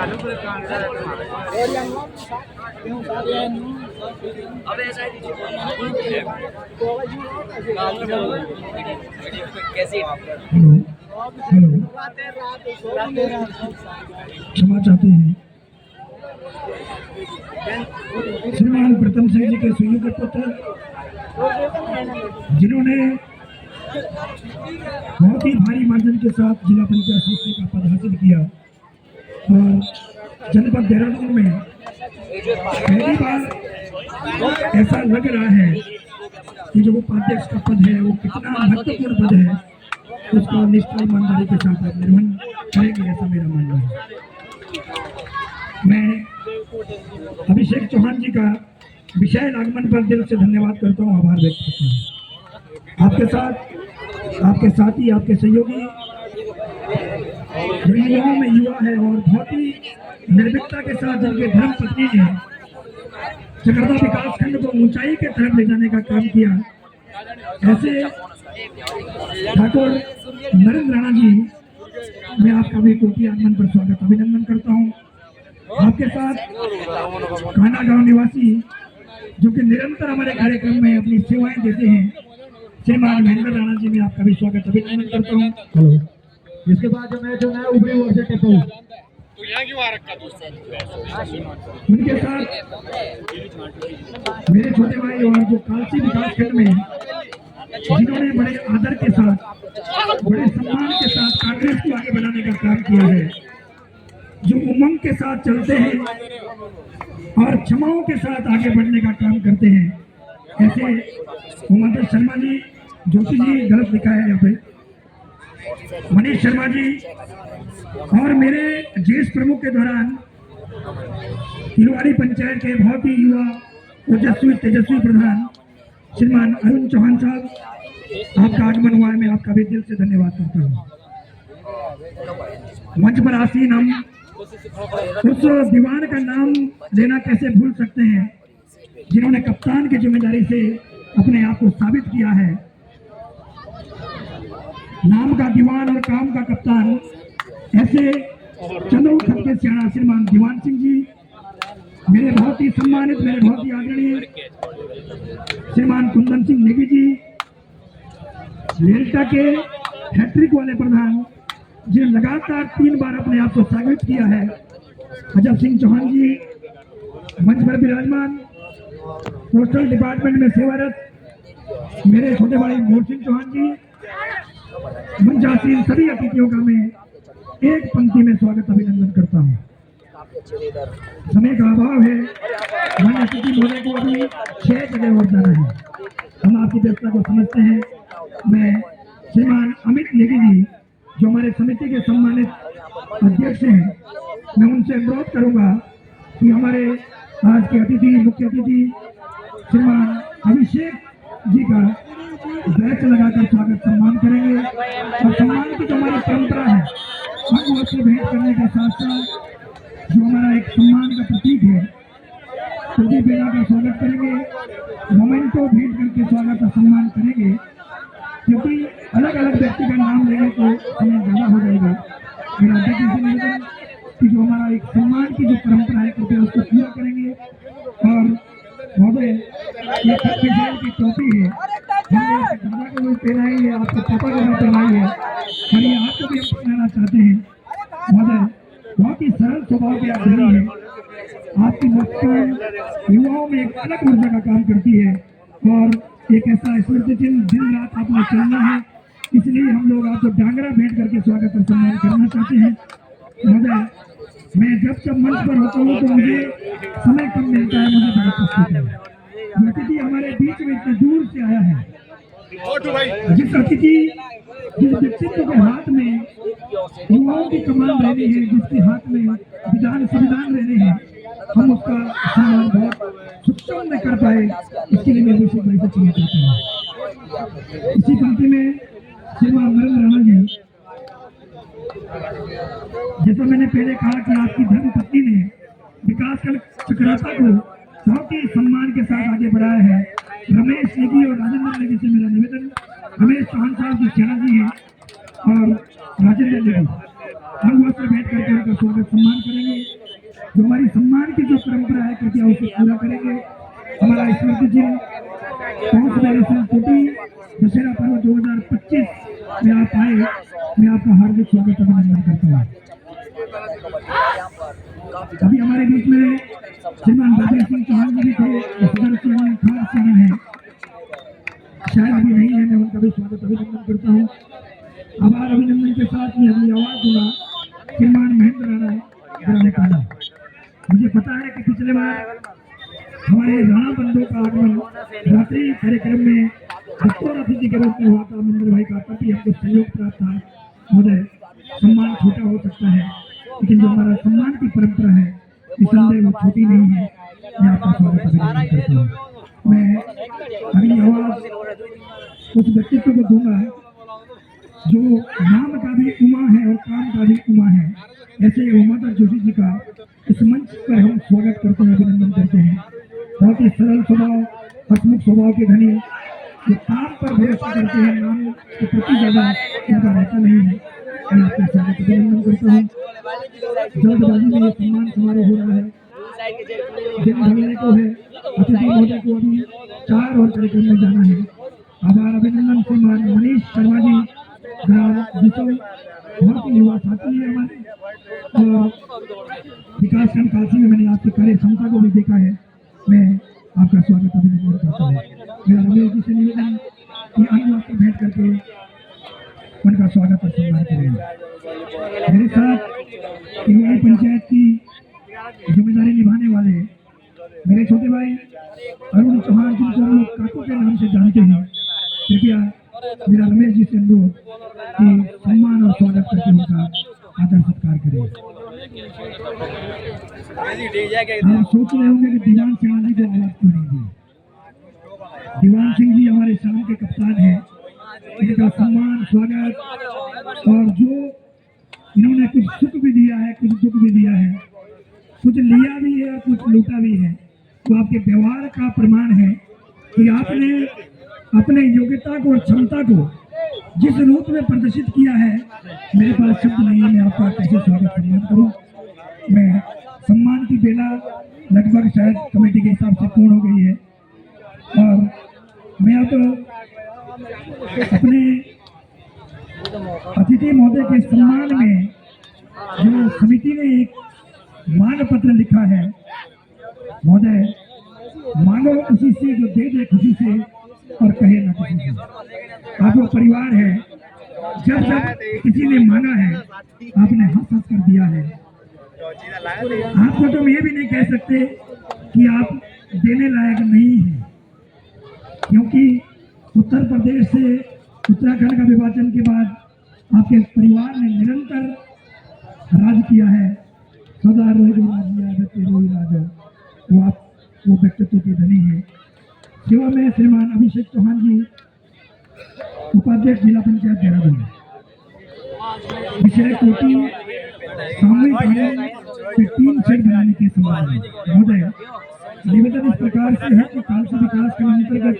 Hello hello, क्षमा चाहते हैं। श्रीमान प्रथम सिंह जी के सुयोग्य पुत्र, जिन्होंने बहुत ही भारी मार्जिन के साथ जिला पंचायत सदस्य का पद हासिल किया और जनपद देहरादून में पहली बार ऐसा लग रहा है कि जो उपाध्यक्ष का पद है वो कितना महत्वपूर्ण पद है, उसका निष्ठा ईमानदारी के साथ आप निर्वहन करेंगे, ऐसा मेरा मानना है। मैं अभिषेक चौहान जी का विशेष आगमन पर दिल से धन्यवाद करता हूँ, आभार व्यक्त करता हूँ। आपके साथ आपके साथी, आपके सहयोगी जो युवाओं में युवा है और बहुत ही निर्भीकता के साथ जिनके धर्म पत्नी ने चकरदा विकास खंड को ऊंचाई के तरफ ले जाने का काम किया, ऐसे ठाकुर नरेंद्र राणा जी, मैं आपका भी टोपी आगमन पर स्वागत अभिनंदन करता हूँ। आपके साथ काना गांव निवासी जो कि निरंतर हमारे कार्यक्रम में अपनी सेवाएं देते हैं, श्रीमान महेंद्र राणा जी, मैं आपका भी स्वागत अभिनंदन करता हूँ। हेलो। इसके बाद जो मैं उपरी ओर से टेपू उनके साथ मेरे छोटे भाई और जो कालसी विकास खंड में जिन्होंने बड़े आदर के साथ, बड़े सम्मान के साथ कांग्रेस को आगे बढ़ाने का काम किया है, जो उमंग के साथ चलते हैं और क्षमाओं के साथ आगे बढ़ने का काम करते हैं, ऐसे उमादर शर्मा जी, जोशी जी, गलत लिखा है यहाँ पे, मनीष शर्मा जी, और मेरे ज्येष्ठ प्रमुख के दौरान तिलवाड़ी पंचायत के बहुत ही युवा ओजस्वी तेजस्वी प्रधान श्रीमान अरुण चौहान साहब, आपका आगमन हुआ है, मैं आपका भी दिल से धन्यवाद करता हूँ। मंच पर आसीन हम उस दीवान का नाम लेना कैसे भूल सकते हैं जिन्होंने कप्तान की जिम्मेदारी से अपने आप को साबित किया है। नाम का दीवान और काम का कप्तान, ऐसे चंद्र खत के सियाणा श्रीमान दीवान सिंह जी, मेरे बहुत ही सम्मानित, मेरे बहुत ही आदरणीय श्रीमान कुंदन सिंह नेगी जी, लेल्टा के हैट्रिक वाले प्रधान जिन्हें लगातार 3 बार अपने आप को साबित किया है, अजब सिंह चौहान जी, मंच पर विराजमान, पोस्टल डिपार्टमेंट में सेवारत मेरे छोटे भाई मोर सिंह चौहान जी, मंचासीन सभी अतिथियों का मैं एक पंक्ति में स्वागत अभिनंदन करता हूँ। समय का अभाव है, माननीय अतिथि महोदय को अभी 6 जगह और जाना है, हम आपकी व्यवस्था को समझते हैं। मैं श्रीमान अमित नेगी जी, जो हमारे समिति के सम्मानित अध्यक्ष हैं, मैं उनसे अनुरोध करूंगा कि हमारे आज के अतिथि, मुख्य अतिथि श्रीमान अभिषेक जी का बैच लगाकर स्वागत सम्मान करेंगे और सम्मान की जो हमारी परंपरा है, हम उससे भेंट करने के साथ साथ जो हमारा एक सम्मान का प्रतीक है, टोपी पहना का स्वागत करेंगे, मोमेंटो भेंट करके स्वागत और सम्मान करेंगे, क्योंकि अलग अलग व्यक्ति का नाम लेने को समय ज्यादा हो जाएगा। मेरा अध्यक्ष से निवेदन कि जो हमारा एक सम्मान की जो परंपरा है, कृपया उसको पूरा करेंगे। और महोदय, ये की टोपी है, हमने दादा को भी पहनाई है, आपके पापा को भी पहनाई है और ये आपको भी हम पहनाना चाहते हैं। महोदय, बहुत ही सरल स्वभाव के आदमी है, आपकी मुस्कान युवाओं में एक अलग ऊर्जा का काम करती है और एक ऐसा स्मृति चिन्ह दिन रात आपने चलना है, इसलिए हम लोग आपको डांगरा भेंट करके स्वागत और सम्मान करना चाहते हैं। महोदय, मैं जब मंच पर होता हूँ तो मुझे समय कम मिलता है, मुझे बड़ा कष्ट है। अतिथि हमारे बीच में इतने दूर से आया है, जिस अतिथि, जिस व्यक्तित्व के हाथ में युवाओं की कमान रहनी है, जिसके हाथ में विधान संविधान रहने हैं, हम उसका सम्मान बहुत सुक्षम में कर पाए, इसके लिए मैं विशेष भाई से क्षमा चाहता हूँ। इसी पंक्ति में श्रीमान नरेंद्र राणा जी, जैसा मैंने पहले कहा कि आपकी धर्म पत्नी ने विकास कर चक्राता को बहुत ही सम्मान के साथ आगे बढ़ाया है। रमेश नेगी और राजेंद्र नेगी से मेरा निवेदन, रमेश चौहान साहब जो सियाणा जी हैं और राजेंद्र नेगी, हम वस्त्र भेंट करके का स्वागत सम्मान करेंगे। जो हमारी सम्मान की जो परंपरा है कृपया उसे पूरा करेंगे। हमारा स्मृति चिन्ह पहुंच कोटी दशहरा पर्व 2025 में आप आए, मैं आपका हार्दिक स्वागत अभिनंदन करता हूँ। अभी हमारे बीच में श्रीमान बलदेव सिंह चौहान जी भी थे, सदस्य खास सेना है, शायद अभी नहीं है, मैं उनका भी स्वागत अभिनंदन करता हूँ। आभार अभिनंदन के साथ में अगली आवाज दूंगा श्रीमान महेंद्र राणा ग्राम काला। मुझे पता है कि पिछले बार हमारे राणा बंधु का आगमन रात्रि कार्यक्रम में बतौर अतिथि के रूप में हुआ था महेंद्र भाई का, तभी हमको सहयोग प्राप्त था। महोदय, सम्मान छोटा हो सकता है लेकिन जो हमारा सम्मान की परंपरा है निसंदेह वो छोटी नहीं है। मैं आपका स्वागत अभिनंदन करता हूँ। मैं अगली आवाज उस व्यक्तित्व को दूंगा जो नाम का भी उमा है और काम का भी उमा है, ऐसे उमादर जोशी जी का इस मंच पर हम स्वागत करते हैं, अभिनंदन करते हैं। बहुत ही सरल स्वभाव, हसमुख स्वभाव के धनी, जो काम पर भरोसा करते हैं, नाम के प्रति ज्यादा उनका रहता नहीं है। मैं आपका स्वागत अभिनंदन करता हूँ। जल्दबाजी में ये सम्मान समारोह हो रहा है, दिन ढलने को है, अतिथि महोदय को अभी 4 और कार्यक्रम में जाना है। आभार अभिनंदन श्रीमान मनीष शर्मा जी ग्राम जिसो, बहुत ही युवा साथी है हमारे, और विकासखंड काशी में मैंने आपकी कार्य क्षमता को भी देखा है। मैं आपका स्वागत अभिनंदन करता हूँ। मेरा रमेश जी से निवेदन कि अन्य आपसे भेंट करके उनका स्वागत और सम्मान करेंगे। मेरे साथ तिवारी पंचायत की जिम्मेदारी निभाने वाले मेरे छोटे भाई अरुण चौहान, जिनको हम लोग काकू के नाम से जानते हैं, कृपया मेरा रमेश जी से अनुरोध कि सम्मान और स्वागत करके उनका आदर सत्कार करें। आप सोच रहे होंगे कि दीवान सिंह जी को आवाज क्यों नहीं दी। दीवान सिंह जी हमारे शाम के कप्तान हैं, इनका सम्मान स्वागत, और जो इन्होंने कुछ सुख भी दिया है, कुछ दुख भी दिया है, कुछ लिया भी है और कुछ लूटा भी है, तो आपके व्यवहार का प्रमाण है कि आपने अपने योग्यता को और क्षमता को जिस रूप में प्रदर्शित किया है, मेरे पास शब्द नहीं है, मैं आपका कैसे स्वागत सम्मान करूं। मैं सम्मान की बेला लगभग शायद कमेटी के हिसाब से पूर्ण हो गई है, और मैं अब अपने अतिथि महोदय के सम्मान में जो समिति ने एक मान पत्र लिखा है, महोदय मानो उसी से जो दे खुशी से और कहे ना किसी से। आप लोग परिवार है, जब जब किसी ने मांगा है आपने हंस हंस कर दिया है। आपको तो ये भी नहीं कह सकते कि आप देने लायक नहीं हैं, क्योंकि उत्तर प्रदेश से उत्तराखंड का विभाजन के बाद आपके परिवार ने निरंतर राज किया है। सदा वो व्यक्तित्व के धनी है। सेवा में श्रीमान अभिषेक चौहान जी, उपाध्यक्ष जिला पंचायत देहरादून, विषय कोटि सामूहिक भोजन से 3 शेड बनाने के संबंध में महोदय निवेदन इस प्रकार से है कि कालसी विकास के अंतर्गत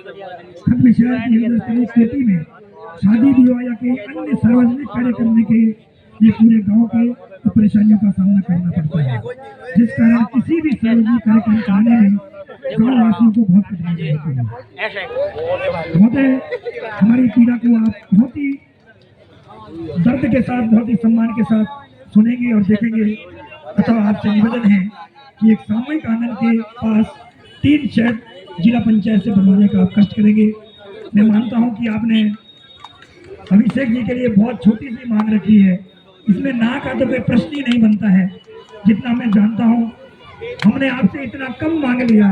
खत विषय की कोटि में शादी विवाह या के अन्य सार्वजनिक कार्य करने के लिए पूरे गांव के परेशानियों का सामना करना पड़ता है, जिस कारण किसी भी सार्वजनिक कार्यक्रम कराने में गाँव वासियों को बहुत कठिनाई होती है। महोदय हमारी पीड़ा को आप बहुत ही दर्द के साथ, बहुत ही सम्मान के साथ सुनेंगे और देखेंगे। अतः आपसे निवेदन है कि एक सामूहिक आंगन के पास 3 शेड जिला पंचायत से बनवाने का आप कष्ट करेंगे। मैं मानता हूं कि आपने अभिषेक जी के लिए बहुत छोटी सी मांग रखी है, इसमें ना का तो कोई प्रश्न ही नहीं बनता है। जितना मैं जानता हूं हमने आपसे इतना कम मांग लिया,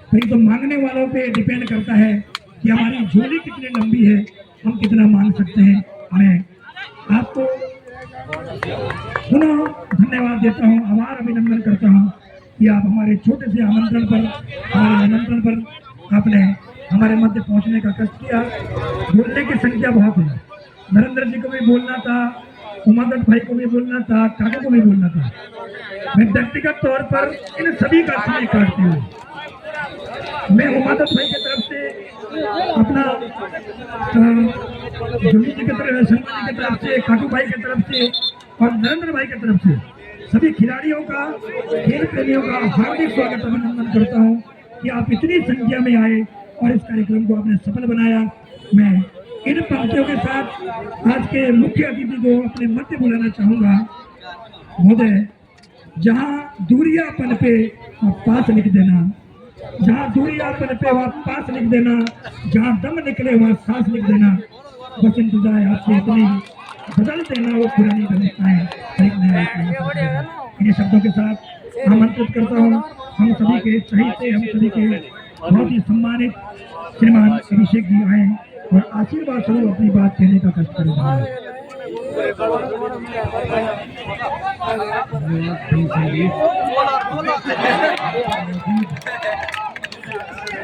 कहीं तो मांगने वालों पे डिपेंड करता है कि हमारी झोली कितनी लंबी है, हम कितना मांग सकते हैं। मैं आपको पुनः धन्यवाद देता हूं, आभार अभिनंदन करता हूं कि आप हमारे छोटे से आमंत्रण पर आपने हमारे मध्य पहुंचने का कष्ट किया। बोलने की संख्या बहुत है, नरेंद्र जी को भी बोलना था, उमादत्त भाई को भी बोलना था, काका को भी बोलना था। मैं व्यक्तिगत तौर पर इन सभी का समय काटती हूँ। मैं उमादत्त भाई की तरफ से, अपना जोली जी की तरफ, शर्मा जी की तरफ से, काकू भाई की तरफ से और नरेंद्र भाई की तरफ से सभी खिलाड़ियों का, खेल प्रेमियों का हार्दिक स्वागत अभिनंदन करता हूं कि आप इतनी संख्या में आए और इस कार्यक्रम को आपने सफल बनाया। मैं इन पंक्तियों के साथ आज के मुख्य अतिथि को अपने मध्य बुलाना चाहूंगा। महोदय, जहां दूरियापन पे आप पास लिख देना, जहां दूरियापन पे वहां पास लिख देना, जहां दम निकले वहां सांस लिख देना। बस इंतजार है आपसे इतनी, बदल देना वो पुरानी व्यवस्थाएं, एक नया। इन शब्दों के साथ आमंत्रित करता हूँ हम सभी के चहेते, हम सभी के बहुत ही सम्मानित श्रीमान अभिषेक जी आए और आशीर्वाद स्वरूप अपनी बात कहने का कष्ट करेंगे।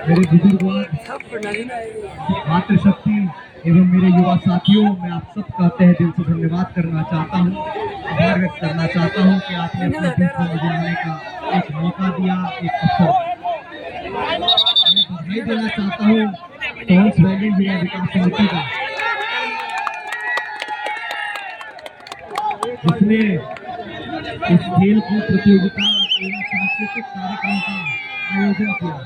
मेरे बुजुर्गों, मातृशक्ति एवं मेरे युवा साथियों, मैं आप सबका तहे दिल से धन्यवाद करना चाहता हूँ, आभार व्यक्त करना चाहता हूँ कि आपने अपने बीच में मुझे आने का एक मौका दिया, एक अवसर। मैं बधाई देना चाहता हूँ टॉन्स वैली युवा विकास समिति का, जिसने इस खेल कूद प्रतियोगिता एवं सांस्कृतिक कार्यक्रम का आयोजन किया।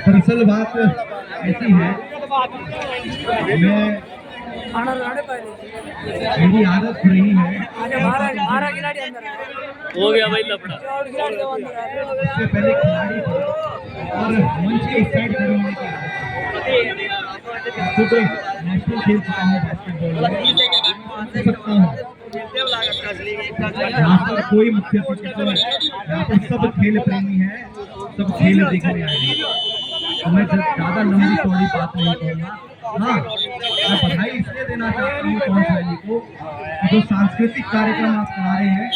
दरअसल बात ऐसी है, मेरी आदत रही है, हो गया भाई लफड़ा। इससे पहले खिलाड़ी था और मंच के इस साइड खड़े होने की खुद नेशनल खेल चुका हूँ बास्केटबॉल सकता हूँ। यहाँ पर कोई मुख्य अतिथि, यहाँ पर सब खेल प्रेमी है, सब खेल देखने आए हैं। तो मैं ज्यादा लंबी चौड़ी बात नहीं कहूँगा। हाँ, मैं बधाई इसलिए देना चाहता हूँ टॉन्स वैली को, जो सांस्कृतिक कार्यक्रम आप करा रहे हैं,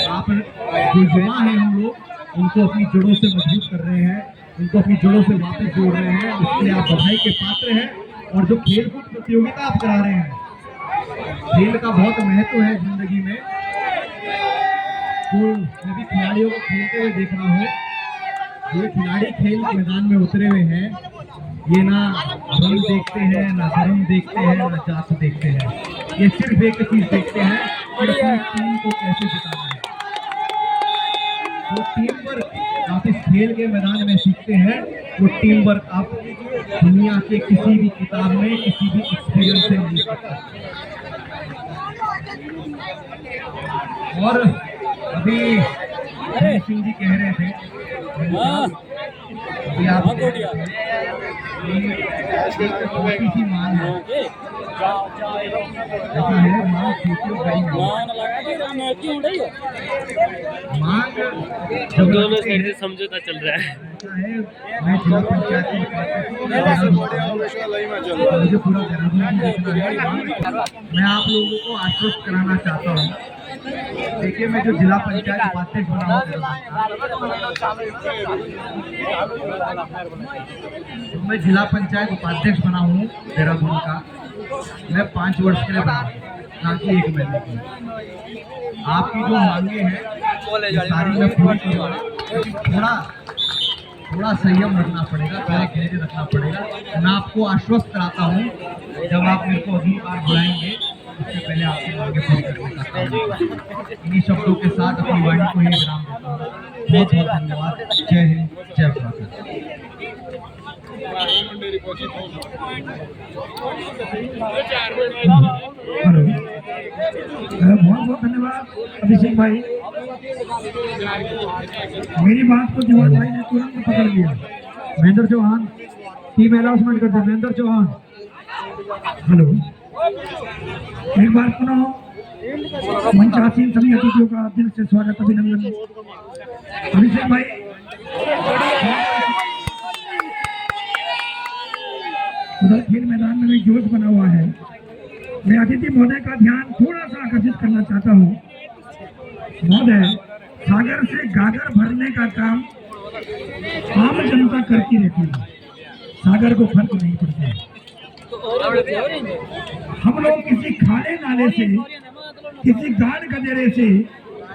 आप जो युवा है हम लोग, उनको अपनी जड़ों से मजबूत कर रहे हैं, उनको अपनी जड़ों से वापस जोड़ रहे हैं, इसलिए आप बधाई के पात्र हैं। और जो खेलकूद प्रतियोगिता आप करा रहे हैं, खेल का बहुत महत्व है जिंदगी में। तो सभी खिलाड़ियों को खेलते हुए देख रहा हूँ, ये खिलाड़ी खेल मैदान में उतरे हुए हैं, ये ना रंग देखते हैं, ना धर्म देखते हैं, ना जात देखते हैं, ये सिर्फ एक चीज देखते हैं कि अपनी टीम को कैसे जिताना है। वो टीम वर्क आप इस खेल के मैदान में सीखते हैं, वो टीम वर्क आप दुनिया के किसी भी किताब में, किसी भी एक्सपीरियंस से नहीं सकते। और अभी सिंह जी कह रहे थे, अभी आप छोटी सी मांग है, ऐसा है, मांग छोटी बड़ी मांग जब दोनों साइड से समझौता चल रहा है। मैं जिला पंचायत मुझे पूरा मैं आप लोगों को आश्वस्त कराना चाहता हूँ। देखिए, मैं जो जिला पंचायत उपाध्यक्ष बना हूँ, तो मैं जिला पंचायत उपाध्यक्ष बना हूँ देहरादून का। मैं 5 वर्ष के लिए बना, ना कि 1 महीने की। आपकी जो मांगे हैं सारी मैं पूरी करूँगा। थोड़ा संयम रखना पड़ेगा, थोड़ा धैर्य रखना पड़ेगा। मैं आपको आश्वस्त कराता हूँ, जब आप मेरे को अगली बार बुलाएंगे उससे पहले आपकी मांगे पूरी करने का काम करूँगा। इन्हीं शब्दों के साथ अपनी वाणी को ही विराम देता हूँ। बहुत बहुत धन्यवाद। जय हिंद, जय भारत। बहुत बहुत धन्यवाद अभिषेक भाई। मेरी बात को जवान भाई ने तुरंत पकड़ लिया। महेंद्र चौहान, टीम अनाउंसमेंट करते हैं। महेंद्र चौहान, हेलो, एक बार पुनः मंचासीन सभी अतिथियों का दिल से स्वागत, अभिनंदन। अभिषेक भाई, उधर खेल मैदान में भी जोश बना हुआ है। मैं अतिथि महोदय का ध्यान थोड़ा सा आकर्षित करना चाहता हूँ। महोदय, सागर से गागर भरने का काम आम जनता करती रहती है, सागर को फर्क नहीं पड़ता। हम लोग किसी खाले नाले से, किसी गाड़ गदेरे से,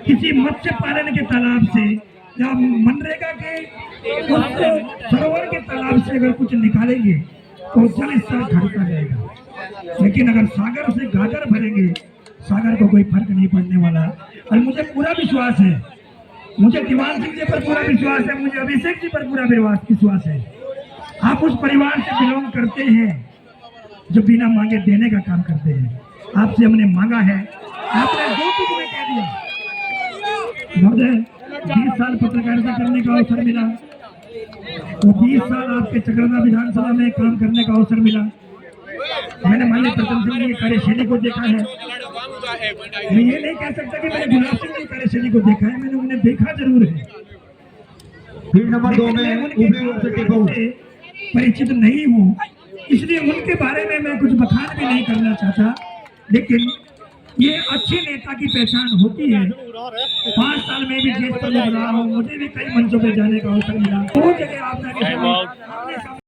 किसी मत्स्य पालन के तालाब से या मनरेगा के उस सरोवर के तालाब से अगर कुछ निकालेंगे तो जल स्तर घटता जाएगा। लेकिन अगर सागर से गागर भरेंगे, सागर को कोई फर्क नहीं पड़ने वाला। और मुझे पूरा विश्वास है, मुझे दीवान सिंह जी पर पूरा विश्वास है, मुझे अभिषेक जी पर पूरा विश्वास है। आप उस परिवार से बिलोंग करते हैं जो बिना मांगे देने का काम करते हैं। आपसे हमने मांगा है, आपने जो कुछ में कह दिया। महोदय, 20 साल पत्रकारिता करने का अवसर मिला, तो 20 साल आपके चक्रधा विधानसभा में काम करने का अवसर मिला। मैंने माननीय प्रथम सिंह जी की कार्यशैली को देखा है। मैं ये नहीं कह सकता कि मैंने गुलाब सिंह की कार्यशैली को देखा है, मैंने उन्हें देखा जरूर है। फील्ड नंबर 2 में उनके परिचित नहीं हूँ, इसलिए उनके बारे में मैं कुछ बखान भी नहीं करना चाहता। लेकिन ये अच्छे नेता की पहचान होती है। 5 साल में भी देश पर रहा हूँ, मुझे भी कई मंचों पे जाने का अवसर मिला। वो जगह आपने